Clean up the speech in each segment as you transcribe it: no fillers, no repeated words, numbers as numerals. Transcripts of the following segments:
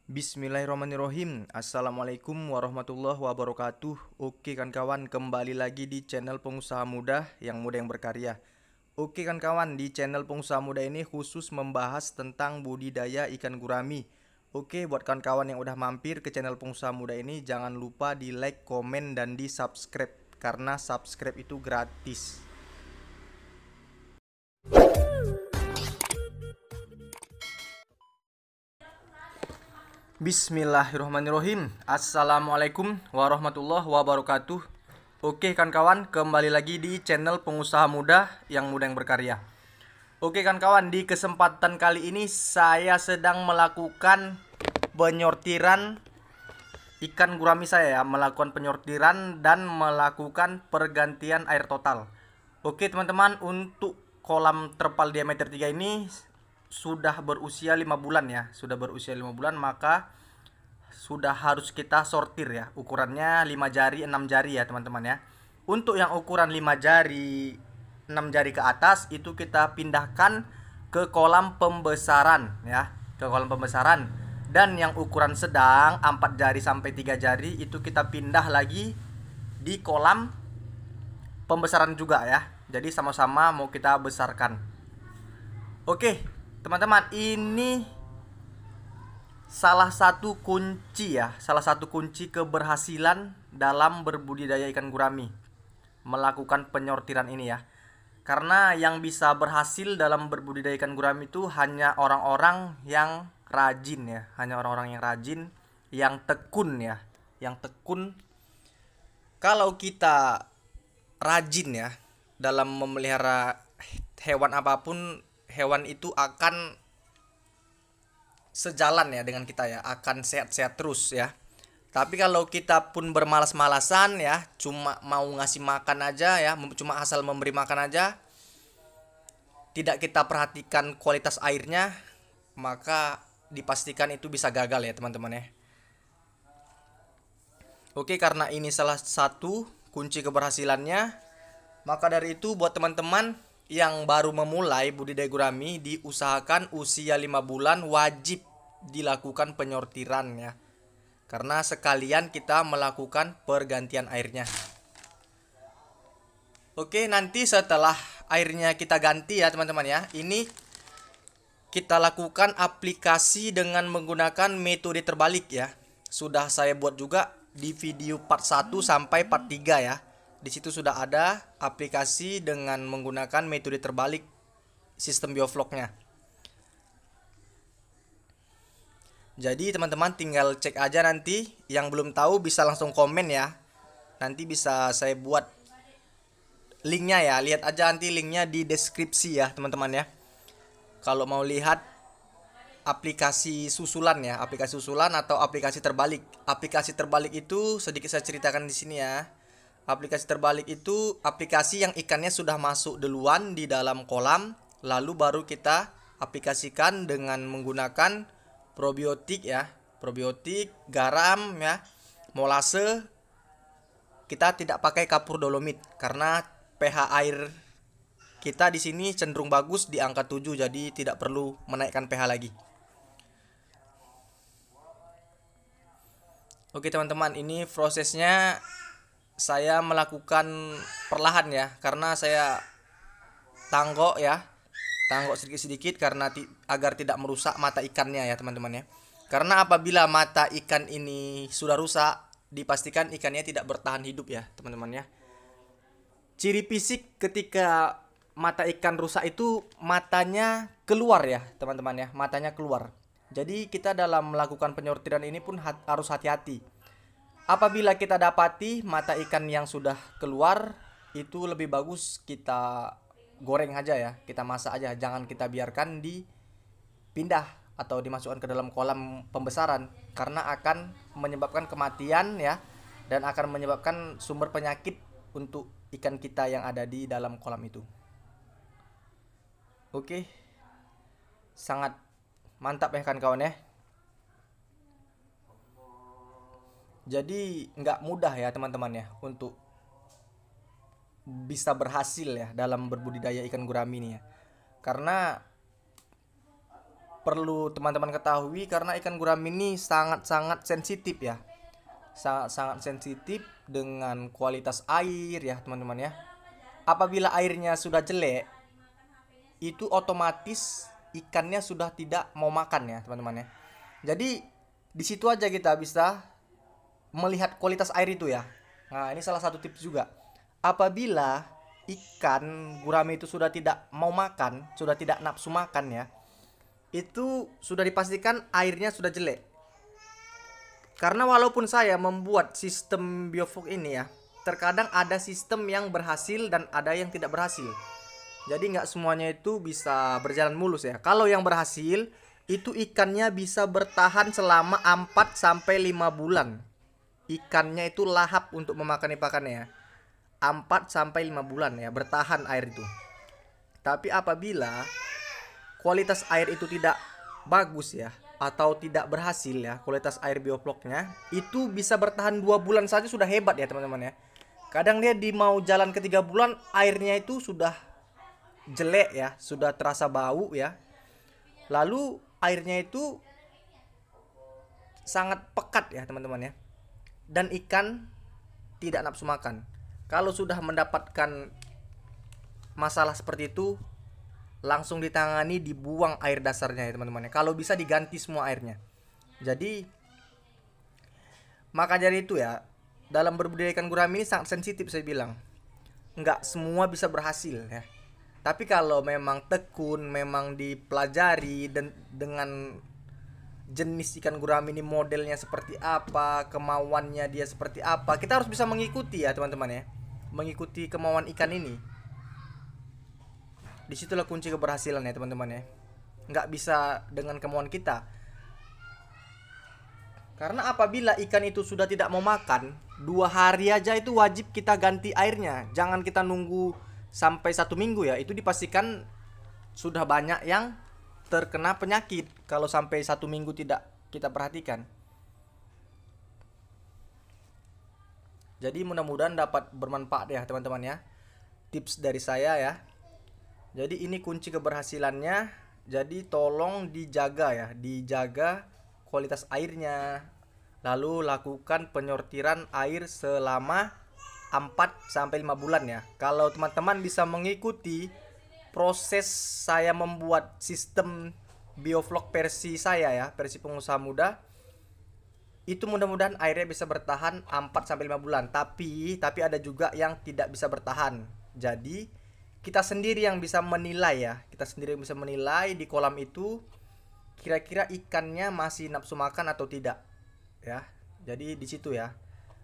Bismillahirrahmanirrahim. Assalamualaikum warahmatullahi wabarakatuh. Oke kan kawan, kembali lagi di channel Pengusaha Muda yang berkarya. Oke kan kawan, di channel Pengusaha Muda ini khusus membahas tentang budidaya ikan gurami. Oke, buat kawan-kawan yang udah mampir ke channel Pengusaha Muda ini, jangan lupa di like, komen, dan di subscribe, karena subscribe itu gratis. Bismillahirrahmanirrahim. Assalamualaikum warahmatullahi wabarakatuh. Oke kan kawan, kembali lagi di channel Pengusaha Muda yang berkarya. Oke kan kawan, di kesempatan kali ini saya sedang melakukan penyortiran ikan gurami saya ya, melakukan penyortiran dan melakukan pergantian air total. Oke teman-teman, untuk kolam terpal diameter 3 ini sudah berusia 5 bulan ya, maka sudah harus kita sortir ya. Ukurannya 5 jari 6 jari ya teman-teman ya. Untuk yang ukuran 5 jari 6 jari ke atas itu kita pindahkan ke kolam pembesaran ya, dan yang ukuran sedang 4 jari sampai 3 jari itu kita pindah lagi di kolam pembesaran juga ya. Jadi sama-sama mau kita besarkan. Oke teman-teman, ini salah satu kunci keberhasilan dalam berbudidaya ikan gurami, melakukan penyortiran ini ya. Karena yang bisa berhasil dalam berbudidaya ikan gurami itu hanya orang-orang yang rajin ya, yang tekun ya, Kalau kita rajin ya dalam memelihara hewan apapun, hewan itu akan sejalan ya dengan kita ya, akan sehat-sehat terus ya. Tapi kalau kita pun bermalas-malasan ya, cuma mau ngasih makan aja ya, cuma asal memberi makan aja, tidak kita perhatikan kualitas airnya, maka dipastikan itu bisa gagal ya teman-teman ya. Oke, karena ini salah satu kunci keberhasilannya, maka dari itu buat teman-teman yang baru memulai budidaya gurami, diusahakan usia 5 bulan wajib dilakukan penyortiran ya. Karena sekalian kita melakukan pergantian airnya. Oke, nanti setelah airnya kita ganti ya teman-teman ya, ini kita lakukan aplikasi dengan menggunakan metode terbalik ya. Sudah saya buat juga di video part 1 sampai part 3 ya. Di situ sudah ada aplikasi dengan menggunakan metode terbalik sistem biofloknya. Jadi teman-teman tinggal cek aja, nanti yang belum tahu bisa langsung komen ya. Nanti bisa saya buat linknya ya. Lihat aja nanti linknya di deskripsi ya teman-teman ya. Kalau mau lihat aplikasi susulan ya, aplikasi susulan atau aplikasi terbalik. Aplikasi terbalik itu sedikit saya ceritakan di sini ya. Aplikasi terbalik itu aplikasi yang ikannya sudah masuk duluan di dalam kolam, lalu baru kita aplikasikan dengan menggunakan probiotik ya, probiotik, garam ya, molase. Kita tidak pakai kapur dolomit karena pH air kita di sini cenderung bagus di angka 7, jadi tidak perlu menaikkan pH lagi. Oke teman-teman, ini prosesnya saya melakukan perlahan ya, karena saya tanggok sedikit-sedikit karena agar tidak merusak mata ikannya ya teman-teman ya. Karena apabila mata ikan ini sudah rusak, dipastikan ikannya tidak bertahan hidup ya teman-teman ya. Ciri fisik ketika mata ikan rusak itu matanya keluar ya teman-teman ya, matanya keluar. Jadi kita dalam melakukan penyortiran ini pun harus hati-hati. Apabila kita dapati mata ikan yang sudah keluar, itu lebih bagus kita goreng aja ya, kita masak aja, jangan kita biarkan dipindah atau dimasukkan ke dalam kolam pembesaran, karena akan menyebabkan kematian ya, dan akan menyebabkan sumber penyakit untuk ikan kita yang ada di dalam kolam itu. Oke, sangat mantap ya kan kawan ya. Jadi nggak mudah ya teman-teman ya untuk bisa berhasil ya dalam berbudidaya ikan gurami ini ya. Karena perlu teman-teman ketahui karena ikan gurami ini sangat-sangat sensitif ya. Sangat-sangat sensitif dengan kualitas air ya teman-teman ya. Apabila airnya sudah jelek, itu otomatis ikannya sudah tidak mau makan ya teman-teman ya. Jadi di situ aja kita bisa melihat kualitas air itu ya. Nah, ini salah satu tips juga. Apabila ikan gurame itu sudah tidak mau makan, sudah tidak nafsu makan ya, itu sudah dipastikan airnya sudah jelek. Karena walaupun saya membuat sistem bioflok ini ya, terkadang ada sistem yang berhasil dan ada yang tidak berhasil. Jadi nggak semuanya itu bisa berjalan mulus ya. Kalau yang berhasil itu ikannya bisa bertahan selama 4-5 bulan. Ikannya itu lahap untuk memakan pakannya ya. 4-5 bulan ya bertahan air itu. Tapi apabila kualitas air itu tidak bagus ya, atau tidak berhasil ya, kualitas air biofloknya itu bisa bertahan 2 bulan saja sudah hebat ya teman-teman ya. Kadang dia di mau jalan ke 3 bulan airnya itu sudah jelek ya, sudah terasa bau ya. Lalu airnya itu sangat pekat ya teman-teman ya. Dan ikan tidak nafsu makan. Kalau sudah mendapatkan masalah seperti itu, langsung ditangani, dibuang air dasarnya ya teman-teman ya. Kalau bisa diganti semua airnya. Jadi maka dari itu ya, dalam berbudidaya ikan gurame ini sangat sensitif saya bilang. Nggak semua bisa berhasil ya. Tapi kalau memang tekun, memang dipelajari dan dengan jenis ikan gurame ini modelnya seperti apa, kemauannya dia seperti apa, kita harus bisa mengikuti ya teman-teman ya. Mengikuti kemauan ikan ini. Disitulah kunci keberhasilan ya teman-teman ya. Nggak bisa dengan kemauan kita. Karena apabila ikan itu sudah tidak mau makan, 2 hari aja itu wajib kita ganti airnya. Jangan kita nunggu sampai 1 minggu ya. Itu dipastikan sudah banyak yang terkena penyakit kalau sampai 1 minggu tidak kita perhatikan. Jadi mudah-mudahan dapat bermanfaat ya teman-teman ya, tips dari saya ya. Jadi ini kunci keberhasilannya. Jadi tolong dijaga ya, dijaga kualitas airnya. Lalu lakukan penyortiran air selama 4-5 bulan ya. Kalau teman-teman bisa mengikuti proses saya membuat sistem bioflok versi saya ya, versi pengusaha muda, itu mudah-mudahan airnya bisa bertahan 4-5 bulan. Tapi ada juga yang tidak bisa bertahan. Jadi kita sendiri yang bisa menilai ya. Kita sendiri yang bisa menilai di kolam itu kira-kira ikannya masih nafsu makan atau tidak. Ya. Jadi di situ ya.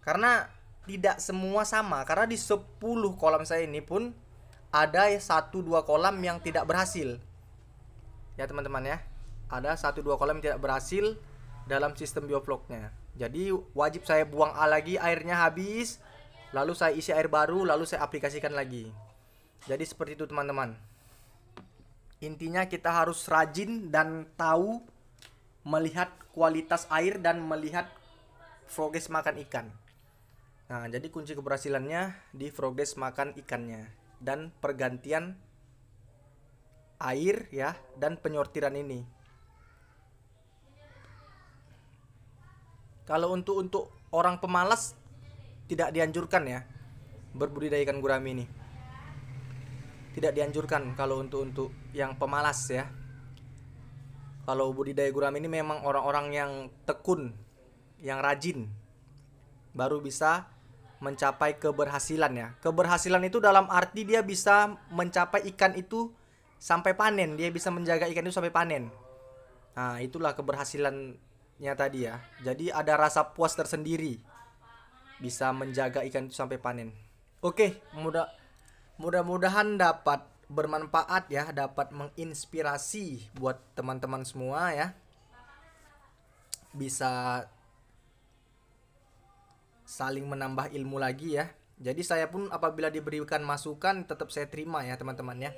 Karena tidak semua sama. Karena di 10 kolam saya ini pun ada 1-2 kolam yang tidak berhasil. Ya teman-teman ya. Ada 1-2 kolam yang tidak berhasil dalam sistem biofloknya. Jadi wajib saya buang lagi, airnya habis, lalu saya isi air baru, lalu saya aplikasikan lagi. Jadi seperti itu teman-teman. Intinya kita harus rajin dan tahu melihat kualitas air dan melihat progres makan ikan. Nah, jadi kunci keberhasilannya di progres makan ikannya dan pergantian air ya dan penyortiran ini. Kalau untuk orang pemalas tidak dianjurkan ya berbudidaya ikan gurame ini. Tidak dianjurkan kalau untuk yang pemalas ya. Kalau budidaya gurame ini memang orang-orang yang tekun, yang rajin, baru bisa mencapai keberhasilan ya. Keberhasilan itu dalam arti dia bisa mencapai ikan itu sampai panen, dia bisa menjaga ikan itu sampai panen. Nah, itulah keberhasilannya tadi ya. Jadi ada rasa puas tersendiri bisa menjaga ikan itu sampai panen. Oke, mudah-mudahan dapat bermanfaat ya, dapat menginspirasi buat teman-teman semua ya. Bisa saling menambah ilmu lagi ya. Jadi saya pun apabila diberikan masukan tetap saya terima ya teman-teman ya.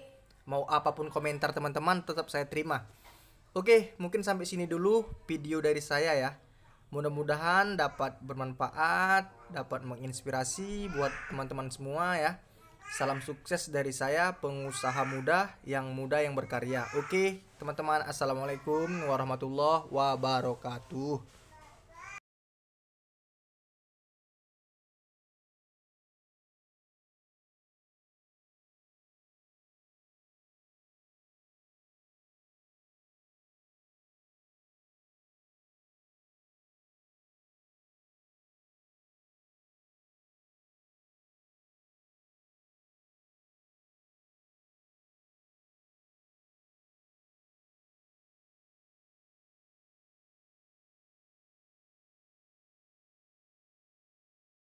Mau apapun komentar teman-teman tetap saya terima. Oke, mungkin sampai sini dulu video dari saya ya. Mudah-mudahan dapat bermanfaat, dapat menginspirasi buat teman-teman semua ya. Salam sukses dari saya, pengusaha muda yang berkarya. Oke, teman-teman, assalamualaikum warahmatullahi wabarakatuh.